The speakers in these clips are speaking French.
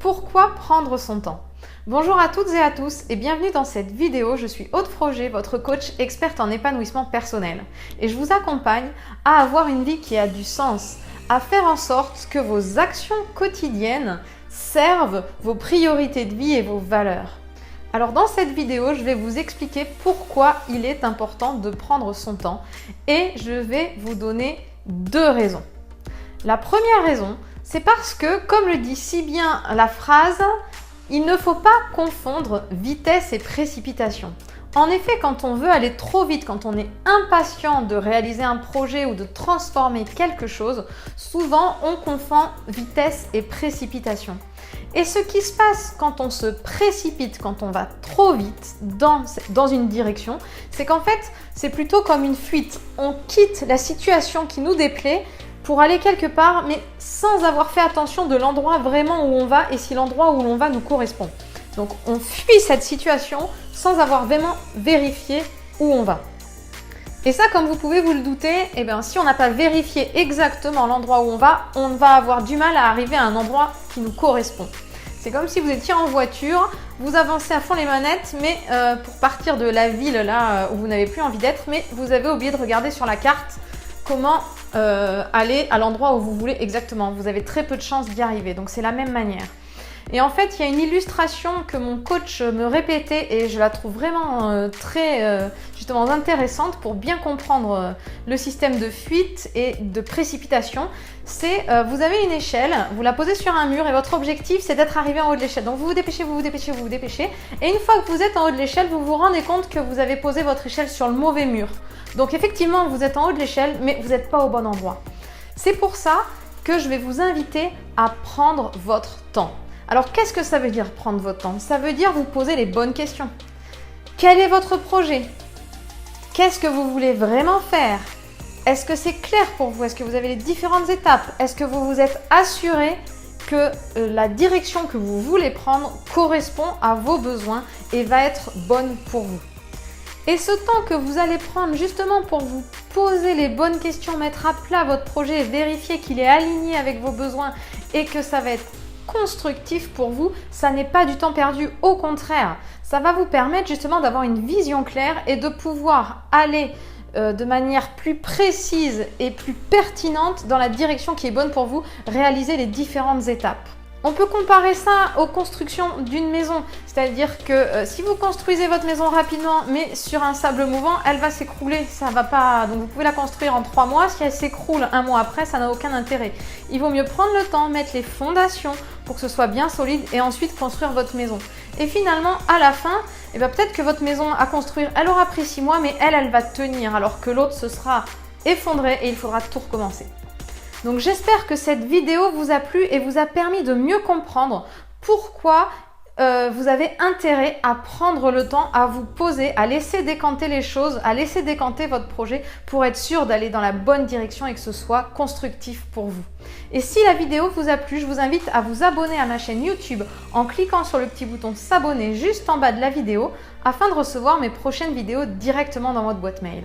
Pourquoi prendre son temps? Bonjour à toutes et à tous et bienvenue dans cette vidéo. Je suis Aude Froger, votre coach experte en épanouissement personnel. Et je vous accompagne à avoir une vie qui a du sens, à faire en sorte que vos actions quotidiennes servent vos priorités de vie et vos valeurs. Alors dans cette vidéo, je vais vous expliquer pourquoi il est important de prendre son temps et je vais vous donner deux raisons. La première raison, c'est parce que, comme le dit si bien la phrase, il ne faut pas confondre vitesse et précipitation. En effet, quand on veut aller trop vite, quand on est impatient de réaliser un projet ou de transformer quelque chose, souvent on confond vitesse et précipitation. Et ce qui se passe quand on se précipite, quand on va trop vite dans une direction, c'est qu'en fait, c'est plutôt comme une fuite. On quitte la situation qui nous déplaît pour aller quelque part, mais sans avoir fait attention de l'endroit vraiment où on va et si l'endroit où l'on va nous correspond. Donc on fuit cette situation sans avoir vraiment vérifié où on va. Et ça, comme vous pouvez vous le douter, si on n'a pas vérifié exactement l'endroit où on va avoir du mal à arriver à un endroit qui nous correspond. C'est comme si vous étiez en voiture, vous avancez à fond les manettes, mais pour partir de la ville là où vous n'avez plus envie d'être, mais vous avez oublié de regarder sur la carte comment aller à l'endroit où vous voulez exactement. Vous avez très peu de chances d'y arriver, donc c'est la même manière. Et en fait, il y a une illustration que mon coach me répétait et je la trouve vraiment très justement intéressante pour bien comprendre le système de fuite et de précipitation. C'est vous avez une échelle, vous la posez sur un mur et votre objectif c'est d'être arrivé en haut de l'échelle. Donc vous vous dépêchez, vous vous dépêchez, vous vous dépêchez. Et une fois que vous êtes en haut de l'échelle, vous vous rendez compte que vous avez posé votre échelle sur le mauvais mur. Donc effectivement, vous êtes en haut de l'échelle, mais vous n'êtes pas au bon endroit. C'est pour ça que je vais vous inviter à prendre votre temps. Alors, qu'est-ce que ça veut dire prendre votre temps? Ça veut dire vous poser les bonnes questions. Quel est votre projet? Qu'est-ce que vous voulez vraiment faire? Est-ce que c'est clair pour vous? Est-ce que vous avez les différentes étapes? Est-ce que vous vous êtes assuré que la direction que vous voulez prendre correspond à vos besoins et va être bonne pour vous? Et ce temps que vous allez prendre justement pour vous poser les bonnes questions, mettre à plat votre projet, vérifier qu'il est aligné avec vos besoins et que ça va être constructif pour vous, ça n'est pas du temps perdu, au contraire, ça va vous permettre justement d'avoir une vision claire et de pouvoir aller de manière plus précise et plus pertinente dans la direction qui est bonne pour vous, réaliser les différentes étapes. On peut comparer ça aux constructions d'une maison, c'est-à-dire que si vous construisez votre maison rapidement mais sur un sable mouvant, elle va s'écrouler, ça va pas. Donc vous pouvez la construire en 3 mois, si elle s'écroule un mois après, ça n'a aucun intérêt. Il vaut mieux prendre le temps, mettre les fondations pour que ce soit bien solide et ensuite construire votre maison. Et finalement, à la fin, peut-être que votre maison à construire, elle aura pris 6 mois, mais elle va tenir, alors que l'autre se sera effondré et il faudra tout recommencer. Donc j'espère que cette vidéo vous a plu et vous a permis de mieux comprendre pourquoi vous avez intérêt à prendre le temps, à vous poser, à laisser décanter les choses, à laisser décanter votre projet pour être sûr d'aller dans la bonne direction et que ce soit constructif pour vous. Et si la vidéo vous a plu, je vous invite à vous abonner à ma chaîne YouTube en cliquant sur le petit bouton s'abonner juste en bas de la vidéo afin de recevoir mes prochaines vidéos directement dans votre boîte mail.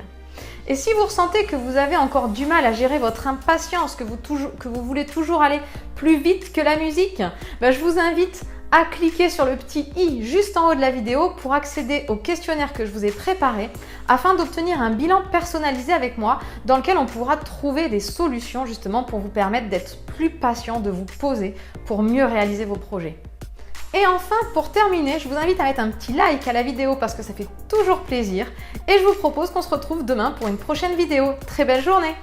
Et si vous ressentez que vous avez encore du mal à gérer votre impatience, que vous voulez toujours aller plus vite que la musique, je vous invite à cliquer sur le petit i juste en haut de la vidéo pour accéder au questionnaire que je vous ai préparé afin d'obtenir un bilan personnalisé avec moi dans lequel on pourra trouver des solutions justement pour vous permettre d'être plus patient, de vous poser pour mieux réaliser vos projets. Et enfin, pour terminer, je vous invite à mettre un petit like à la vidéo parce que ça fait toujours plaisir. Et je vous propose qu'on se retrouve demain pour une prochaine vidéo. Très belle journée!